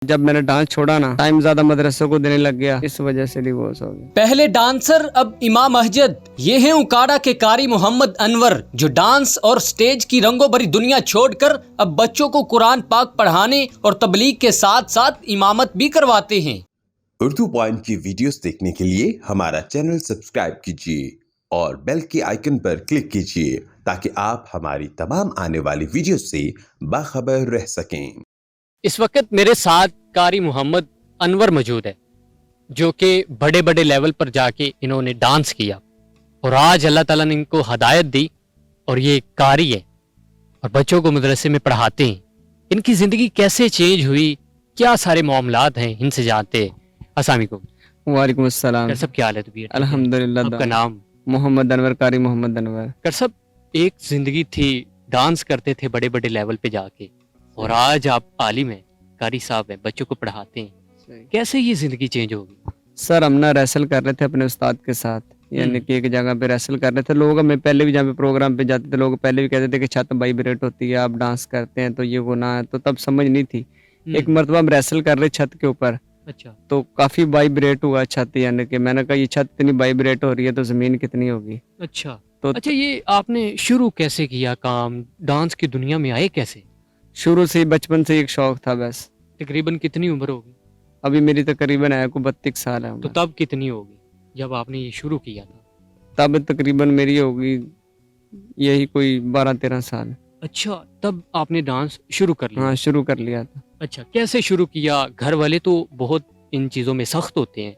جب میں نے ڈانس چھوڑا نا ٹائم زیادہ مدرسوں کو دینے لگ گیا, اس وجہ سے ڈیوورس ہو گیا. پہلے ڈانسر اب امام مسجد, یہ ہیں اکاڑا کے قاری محمد انور, جو ڈانس اور سٹیج کی رنگوں بھری دنیا چھوڑ کر اب بچوں کو قرآن پاک پڑھانے اور تبلیغ کے ساتھ ساتھ امامت بھی کرواتے ہیں. اردو پوائنٹ کی ویڈیوز دیکھنے کے لیے ہمارا چینل سبسکرائب کیجیے اور بیل کے آئیکن پر کلک کیجیے تاکہ آپ ہماری تمام آنے والی ویڈیوز سے باخبر رہ سکیں. اس وقت میرے ساتھ قاری محمد انور موجود ہے, جو کہ بڑے بڑے لیول پر جا کے انہوں نے ڈانس کیا اور آج اللہ تعالیٰ نے ان کو ہدایت دی اور یہ قاری ہے اور بچوں کو مدرسے میں پڑھاتے ہیں. ان کی زندگی کیسے چینج ہوئی, کیا سارے معاملات ہیں, ان سے جانتے ہیں. السلام علیکم. وعلیکم السلام. سب کیا حالت ہے؟ الحمدللہ. آپ کا نام؟ محمد انور, قاری محمد انور. سب ایک زندگی تھی, ڈانس کرتے تھے بڑے بڑے لیول پہ جا کے, اور آج آپ عالم ہیں, قاری صاحب ہیں, بچوں کو پڑھاتے ہیں. کیسے یہ زندگی چینج ہوگی؟ سر ہم نا ریسل کر رہے تھے اپنے استاد کے ساتھ, یعنی کہ ایک جگہ پہ ریسل کر رہے تھے. لوگ ہمیں پہلے بھی جہاں پہ پروگرام پہ جاتے تھے لوگ پہلے بھی کہتے تھے کہ چھت وائبریٹ ہوتی ہے, آپ ڈانس کرتے ہیں تو یہ گناہ ہے, تو تب سمجھ نہیں تھی. ایک مرتبہ ہم ریسل کر رہے چھت کے اوپر, اچھا, تو کافی وائبریٹ ہوا چھت, یعنی کہ میں نے کہا یہ چھت اتنی وائبریٹ ہو رہی ہے تو زمین کتنی ہوگی. اچھا. تو اچھا, یہ آپ نے شروع کیسے کیا کام, ڈانس کی دنیا میں آئے کیسے؟ شروع سے ہی بچپن سے ایک شوق تھا بس. تقریباً کتنی عمر ہوگی؟ ابھی میری تقریباً ہے کو 32 سال ہے. تو تب کتنی ہوگی جب آپ نے یہ شروع کیا تھا؟ تب تقریباً میری ہوگی یہی کوئی 12-13 سال. اچھا, تب آپ نے ڈانس شروع کر لیا؟ ہاں, شروع کر لیا تھا. اچھا, کیسے شروع کیا؟ گھر والے تو بہت ان چیزوں میں سخت ہوتے ہیں,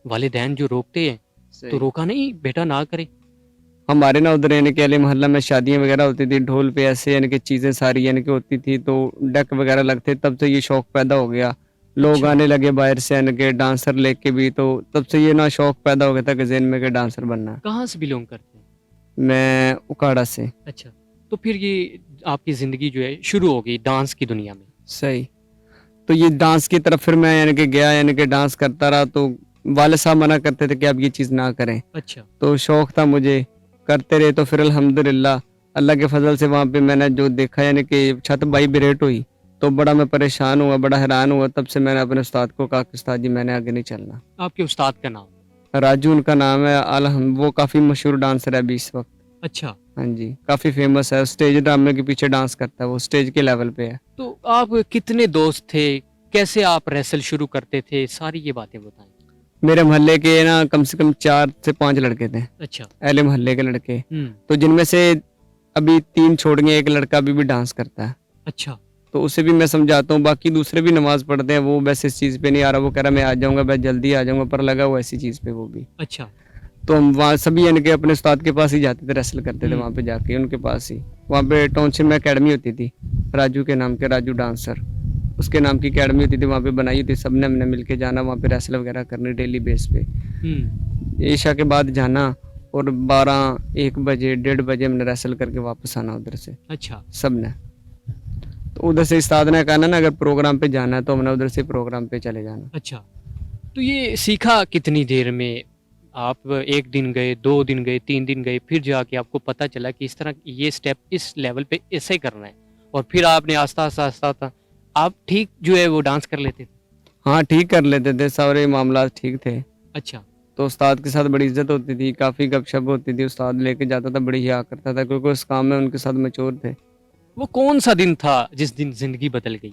والدین جو روکتے ہیں تو روکا نہیں, بیٹا نہ کرے؟ ہمارے نا ادھر یعنی کہ علی محلہ میں شادیاں وغیرہ ہوتی تھی, ڈھول پہ ایسے یعنی کہ چیزیں ساری یعنی کہ ہوتی تھی, تو ڈیک وغیرہ لگتے, تب سے یہ شوق پیدا ہو گیا. لوگ آنے لگے باہر سے یعنی کہ ڈانسر لے کے بھی, تو تب سے یہ نا شوق پیدا ہو گیا تھا کہ ذہن میں کہ ڈانسر بننا ہے. کہاں سے بلونگ کرتے ہیں؟ میں اکاڑا سے. اچھا, تو پھر یہ آپ کی زندگی جو ہے شروع ہو گئی ڈانس کی دنیا میں. صحیح. تو یہ ڈانس کی طرف پھر میں یعنی کہ گیا, یعنی کہ ڈانس کرتا رہا, تو والد صاحب منع کرتے تھے کہ آپ یہ چیز نہ کریں. اچھا. تو شوق تھا مجھے, کرتے رہے. تو پھر الحمدللہ اللہ کے فضل سے وہاں پہ میں نے جو دیکھا یعنی کہ چھت وائبریٹ ہوئی, تو بڑا میں پریشان ہوا, بڑا حیران ہوا. تب سے میں نے اپنے استاد کو کہا کہ استاد جی میں نے آگے نہیں چلنا. آپ کے استاد کا نام؟ راجو ان کا نام ہے. وہ کافی مشہور ڈانسر ہے ابھی اس وقت. اچھا. ہاں جی, کافی فیمس ہے, اسٹیج ڈرامے کے پیچھے ڈانس کرتا ہے, وہ اسٹیج کے لیول پہ ہے. تو آپ کتنے دوست تھے, کیسے آپ ریسل شروع کرتے تھے, ساری یہ باتیں بتائیں. میرے محلے کے نا کم سے کم 4 سے 5 لڑکے تھے. اچھا. اہل محلے کے لڑکے, تو جن میں سے ابھی 3 چھوڑ گئے, ایک لڑکا ابھی بھی ڈانس کرتا ہے. اچھا. تو اسے بھی میں سمجھاتا ہوں, باقی دوسرے بھی نماز پڑھتے ہیں, وہ ویسے اس چیز پہ نہیں آ رہا, وہ کہہ رہا میں آ جاؤں گا, میں جلدی آ جاؤں گا, پر لگا ہوا ایسی چیز پہ وہ بھی. اچھا. تو ہم وہاں سبھی یعنی کہ اپنے استاد کے پاس ہی جاتے تھے, ریسل کرتے تھے وہاں پہ جا کے ان کے پاس ہی. وہاں پہ ٹاؤن شپ میں اکیڈمی ہوتی تھی, راجو کے نام کے, راجو ڈانسر, اس کے نام کی اکیڈمی ہوتی تھی, وہاں پہ بنائی تھی. سب نے ہم نے مل کے جانا, وہاں پہ ریسل وغیرہ کرنی ڈیلی بیس پہ. عشاء کے بعد جانا اور 12-1 بجے 1:30 بجے ہم نے ریسل کر کے واپس آنا ادھر سے. اچھا. سب نے. تو ادھر سے استاد نے کہا نا اگر پروگرام پہ جانا ہے تو ہم نے ادھر سے پروگرام پہ چلے جانا. اچھا. تو یہ سیکھا کتنی دیر میں آپ؟ 1 دن گئے, 2 دن گئے, 3 دن گئے, پھر جا کے آپ کو پتہ چلا کہ اس طرح یہ سٹیپ اس لیول پہ ایسے ہی کرنا ہے, اور پھر آپ نے آہستہ آہستہ آپ ٹھیک جو ہے وہ ڈانس کر لیتے تھے؟ ہاں, ٹھیک کر لیتے تھے, سارے معاملات ٹھیک تھے. اچھا. تو استاد کے ساتھ بڑی عزت ہوتی تھی, کافی گپ شپ ہوتی تھی, استاد لے کے جاتا تھا, بڑی حیا کرتا تھا, کیونکہ اس کام میں ان کے ساتھ میچور تھے. وہ کون سا دن تھا جس دن زندگی بدل گئی؟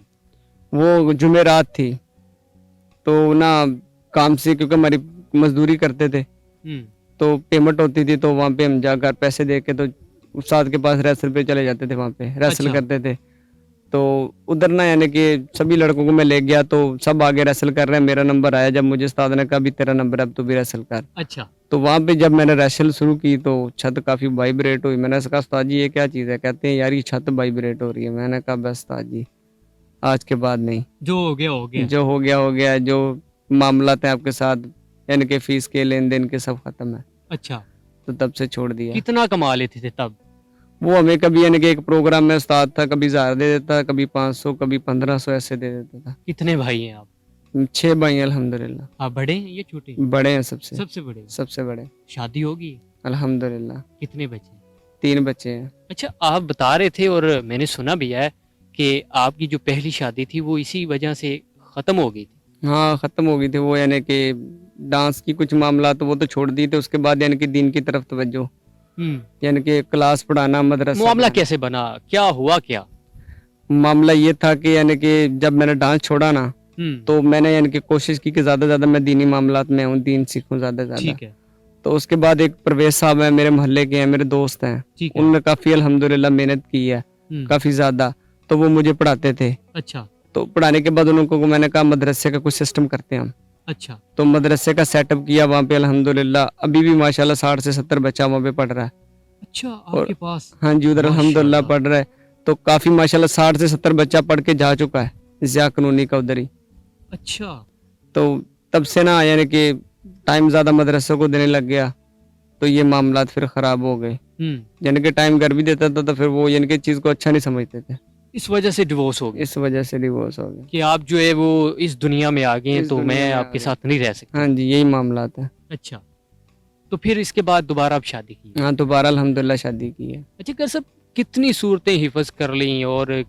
وہ جمعرات تھی. تو نا کام سے, کیونکہ ہماری مزدوری کرتے تھے, تو پیمنٹ ہوتی تھی, تو وہاں پہ ہم جا کر پیسے دے کے تو استاد کے پاس ریسل پہ چلے جاتے تھے, وہاں پہ ریسل کرتے تھے. تو ادھر نا یعنی کہ سبھی لڑکوں کو میں لے گیا, تو سب آگے ریسل کر رہے ہیں, میرا نمبر آیا. جب مجھے استاد نے کہا بھی تیرا نمبر ہے, اب تو بھی ریسل کر. اچھا. تو وہاں پہ جب میں نے ریسل شروع کی تو چھت کافی وائبریٹ ہوئی. میں نے کہا استاد جی یہ کیا چیز ہے؟ کہتے ہیں یار یہ چھت وائبریٹ ہو رہی ہے. میں نے کہا بس استاد جی آج کے بعد نہیں, جو ہو گیا ہو گیا, جو ہو گیا ہو گیا, جو معاملات ہیں آپ کے ساتھ یعنی کہ فیس کے لین دین کے سب ختم ہے. اچھا. تو تب سے چھوڑ دیا. کتنا کما لیتے تھے تب؟ وہ ہمیں کبھی یعنی کہ ایک پروگرام میں استاد تھا, کبھی 1000 دے دیتا, کبھی 500, کبھی 1500 ایسے دے دیتا تھا. کتنے بھائی ہیں آپ؟ 6 بھائی ہیں الحمدللہ. آپ بڑے ہیں یا چھوٹے؟ بڑے ہیں, سب سے بڑے. سب سے بڑے. شادی ہوگی؟ الحمدللہ. کتنے بچے؟ 3 بچے ہیں. اچھا, آپ بتا رہے تھے اور میں نے سنا بھی ہے کہ آپ کی جو پہلی شادی تھی وہ اسی وجہ سے ख़त्म हो गई थी। हाँ ख़त्म हो गई थी वो, यानी कि डांस की कुछ मामला तो वो तो छोड़ दिए थे, उसके बाद यानी कि दीन की तरफ तवज्जो, यानी कि क्लास पढ़ाना, मदरसा मामला पढ़ाना। कैसे बना, क्या हुआ क्या? मामला ये था कि यानी कि जब मैंने डांस छोड़ा ना, तो मैंने यानी कि कोशिश की कि ज़्यादा से ज़्यादा मैं दीनी मामलात में हूँ, दीन सीखूँ ज़्यादा से ज़्यादा। ठीक है, तो उसके बाद एक परवेज साहब हैं, मेरे मोहल्ले के हैं, मेरे दोस्त हैं, ठीक है। उन्होंने काफ़ी अल्हम्दुलिल्लाह मेहनत की है, काफ़ी ज़्यादा। तो वो मुझे पढ़ाते थे। अच्छा, तो पढ़ाने के बाद उनको मैंने कहा मदरसे का कुछ सिस्टम करते हैं हम। अच्छा, तो मदरसे का सेटअप किया वहाँ पे, अल्हम्दुलिल्लाह अभी भी माशाल्लाह 60 से 70 बच्चा वहाँ पे पढ़ रहा है। अच्छा, और आपके पास? हाँ जी, उधर अल्हम्दुलिल्लाह माशाल्लाह। पढ़ रहा है। तो काफ़ी माशाल्लाह 60 से 70 बच्चा पढ़ के जा चुका है ज़िया कानूनी का उधर ही। अच्छा, तो तब से ना यानी कि टाइम ज़्यादा मदरसों को देने लग गया, तो ये मामलात फिर ख़राब हो गए। यानी कि टाइम घर भी देता था तो फिर वो यानी कि चीज़ को अच्छा नहीं समझते थे, इस वजह से डिवोर्स हो गया इस वजह से डिवोर्स हो गया। कि आप जो है वो इस दुनिया में आ गए हैं, इस तो दुनिया मैं में आ आपके गए। साथ नहीं रह सकता। हाँ जी, यही मामलात है। अच्छा, तो फिर इसके बाद दोबारा आप शादी की? हाँ, दोबारा अल्हम्दुलिल्लाह शादी की है। अच्छा कर सब कितनी सूरतें हिफज कर ली और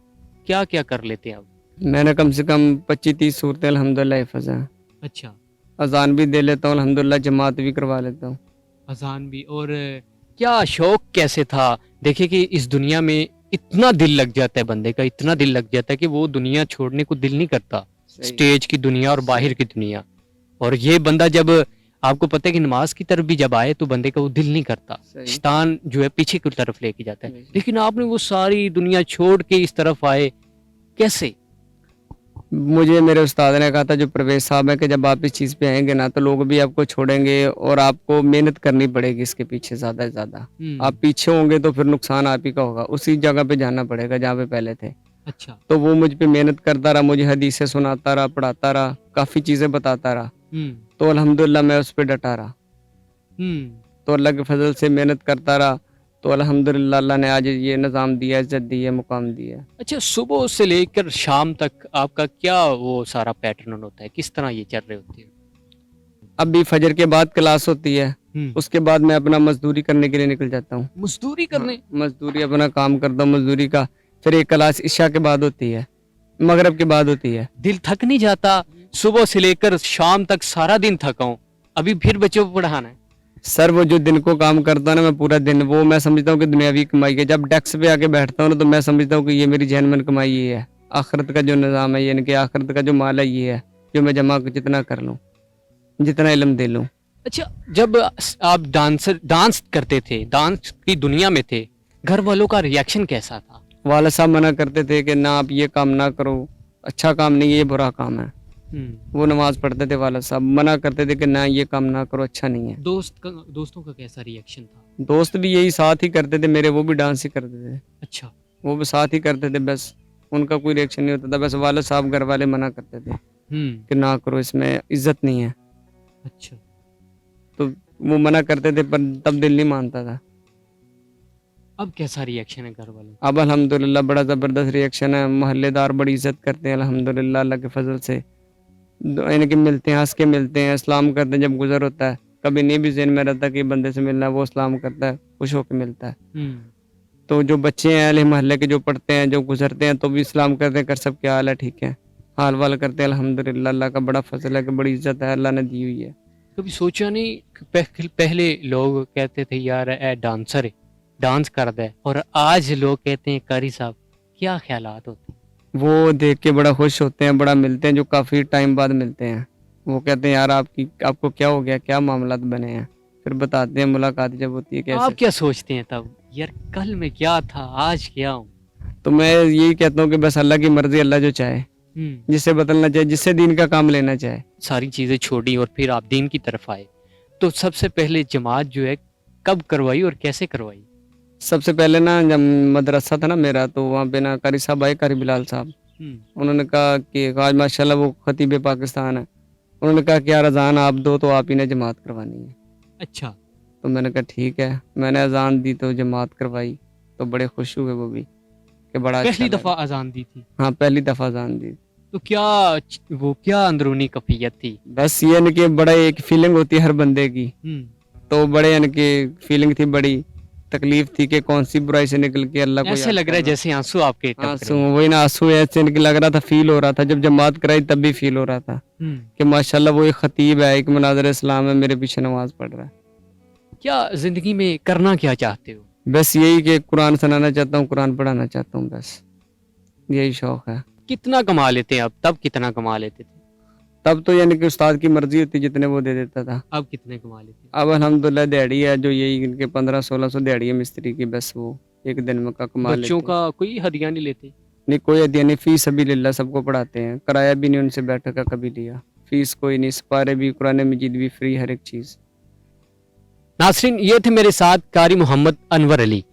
क्या क्या कर लेते हैं आप? मैंने कम से कम 25-30 सूरतें अल्हम्दुलिल्लाह हिफ़्ज़ हैं। अच्छा, अज़ान भी दे लेता हूँ अल्हम्दुलिल्लाह, जमात भी करवा लेता हूँ। अजान भी। और क्या शौक कैसे था? देखिए कि इस दुनिया में इतना दिल लग जाता है बंदे का, इतना दिल लग जाता है कि वो दुनिया छोड़ने को दिल नहीं करता, स्टेज की दुनिया और बाहर की दुनिया। और ये बंदा जब आपको पता है कि नमाज की तरफ भी जब आए तो बंदे का वो दिल नहीं करता, सही। शैतान जो है पीछे की तरफ लेके जाता है। सही। लेकिन आपने वो सारी दुनिया छोड़ के इस तरफ आए, कैसे? मुझे मेरे उस्ताद ने कहा था जो परवेज साहब है कि जब आप इस चीज़ पे आएंगे ना तो लोग भी आपको छोड़ेंगे और आपको मेहनत करनी पड़ेगी इसके पीछे ज़्यादा से ज़्यादा। आप पीछे होंगे तो फिर नुकसान आप ही का होगा, उसी जगह पे जाना पड़ेगा जहाँ पे पहले थे। अच्छा। तो वो मुझ पे मेहनत करता रहा, मुझे हदीसें सुनाता रहा, पढ़ाता रहा, काफ़ी चीज़ें बताता रहा। तो अल्हम्दुलिल्लाह मैं उस पर डटा रहा। तो अल्लाह के फजल से मेहनत करता रहा, तो अल्हम्दुलिल्लाह अल्लाह ने आज ये निज़ाम दिया, इज्जत दी है, मुकाम दिया है। अच्छा, सुबह से लेकर शाम तक आपका क्या वो सारा पैटर्न होता है, किस तरह ये चल रहे होते हैं? अभी फजर के बाद क्लास होती है, उसके बाद मैं अपना मजदूरी करने के लिए निकल जाता हूँ। मजदूरी करने? मजदूरी अपना काम करता हूँ मजदूरी का। फिर एक क्लास इशा के बाद होती है, मगरब के बाद होती है। दिल थक नहीं जाता? सुबह से लेकर शाम तक सारा दिन थका हूँ, अभी फिर बच्चों को पढ़ाना है। सर वो जो दिन को काम करता हूँ ना मैं पूरा दिन, वो मैं समझता हूँ कि दुनियावी कमाई है। जब डेस्क पे आके बैठता हूँ ना तो मैं समझता हूँ कि ये मेरी जहनमन कमाई ये है, आखिरत का जो निज़ाम है, यानी कि आखिरत का जो माल है ये है, जो मैं जमा जितना कर लूँ, जितना इल्म दे लूँ। अच्छा, जब आप डांस करते थे, डांस की दुनिया में थे, घर वालों का रिएक्शन कैसा था? वाला साहब मना करते थे कि ना आप ये काम ना करो, अच्छा काम नहीं है, ये बुरा काम है। वो नमाज पढ़ते थे, वाला साहब मना करते थे कि ना ये काम ना करो, अच्छा नहीं है। दोस्तों का कैसा रिएक्शन था? दोस्त भी यही साथ ही करते थे मेरे, वो भी डांस ही करते थे। अच्छा। वो भी साथ ही करते थे, बस उनका कोई रिएक्शन नहीं होता था। बस वाले साहब घर वाले मना करते थे कि ना करो, इसमें इज्जत नहीं है। अच्छा। तो वो मना करते थे पर तब दिल नहीं मानता था। अब कैसा रिएक्शन है घर वालों? अब अल्हम्दुलिल्लाह बड़ा ज़बरदस्त रिएक्शन है, मोहल्लेदार बड़ी इज्जत करते हैं अल्हम्दुलिल्लाह अल्लाह के फजल से। यानी कि मिलते हैं, हंस के मिलते हैं, सलाम करते हैं जब गुजर होता है। कभी नहीं भी ज़हन में रहता कि बंदे से मिलना है, वो सलाम करता है, खुश होकर मिलता है। तो जो बच्चे हैं अहले मोहल्ले के जो पढ़ते हैं, जो गुजरते हैं, तो भी सलाम करते हैं, कर सब क्या हाल है, ठीक है, हाल वाल करते हैं। अल्हम्दुलिल्लाह अल्लाह का बड़ा फजल है कि बड़ी इज्जत है अल्लाह ने दी हुई है। कभी सोचा नहीं? पहले लोग कहते थे यार ए डांसर है, डांस करता है, और आज लोग कहते हैं कारी साहब, क्या ख्यालात होते हैं? वो देख के बड़ा खुश होते हैं, बड़ा मिलते हैं, जो काफ़ी टाइम बाद मिलते हैं। वो कहते हैं यार आपको क्या हो गया, क्या मामलात बने हैं, फिर बताते हैं, मुलाकात जब होती है कैसे। आप क्या सोचते हैं तब, यार कल मैं क्या था, आज क्या हूँ? तो मैं यही कहता हूँ कि बस अल्लाह की मर्जी, अल्लाह जो चाहे, जिससे बदलना चाहे, जिससे दीन का काम लेना चाहे। सारी चीज़ें छोड़ी और फिर आप दीन की तरफ आए, तो सबसे पहले जमात जो है कब करवाई और कैसे करवाई? सबसे पहले ना जब मदरसा था ना मेरा, तो वहाँ पे ना कारी साहब आए, कारी बिलाल साहब। उन्होंने कहा कि आज माशाल्लाह वो खतीब पाकिस्तान है, उन्होंने कहा कि यार अजान आप दो तो आप ही ने जमात करवानी है। अच्छा। तो मैंने कहा ठीक है, मैंने अजान दी तो जमात करवाई, तो बड़े खुश हुए वो भी कि बड़ा अच्छा पहली लगा। दफा अजान दी थी? हाँ पहली दफा अजान दी। तो क्या अंदरूनी कफियत थी? बस ये यानी कि बड़ा एक फीलिंग होती है हर बंदे की, तो बड़े यानी कि फीलिंग थी बड़ी तकलीफ थी कि कौन सी बुराई से निकल के अल्लाह को ऐसे लग रहा है जैसे आंसू आपके टपक आंसू, रहे हैं। वही ना आंसू ऐसे लग रहा था, फील हो रहा था। जब जमात कराई तब भी फील हो रहा था कि माशाल्लाह वो एक खतीब है, एक मुनाज़िर इस्लाम है, मेरे पीछे नमाज पढ़ रहा है। क्या जिंदगी में करना क्या चाहते हो? बस यही कि कुरान सुनाना चाहता हूँ, कुरान पढ़ाना चाहता हूँ, बस यही शौक है। कितना कमा लेते हैं अब? तब कितना कमा लेते थे? तब तो यानी कि उस्ताद की मर्जी होती, जितने वो दे देता था। अब कितने कमा लेते हैं? अब अल्हम्दुलिल्लाह दिहाड़ी है जो यही इनके 1500-1600 दिहाड़ी है मिस्त्री की, बस वो एक दिन में का कमा बच्चों लेते हैं। का कोई हदिया नहीं लेते? नहीं, कोई हदिया नहीं, फीस सबिलिल्लाह सबको पढ़ाते हैं, किराया भी नहीं उनसे बैठक का कभी लिया, फीस कोई नहीं, सिपारे भी, कुरान मजीद भी फ्री, हर एक चीज़। नासरीन, ये थे मेरे साथ कारी मोहम्मद अनवर अली,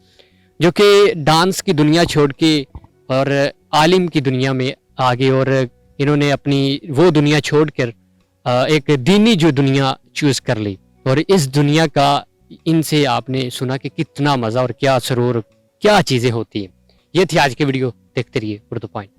जो कि डांस की दुनिया छोड़ के और आलिम की दुनिया में आ गए, और इन्होंने अपनी वो दुनिया छोड़कर एक दीनी जो दुनिया चूज कर ली। और इस दुनिया का इनसे आपने सुना कि कितना मज़ा और क्या सरूर, क्या चीज़ें होती हैं। ये थी आज की वीडियो, देखते रहिए उर्दू पॉइंट।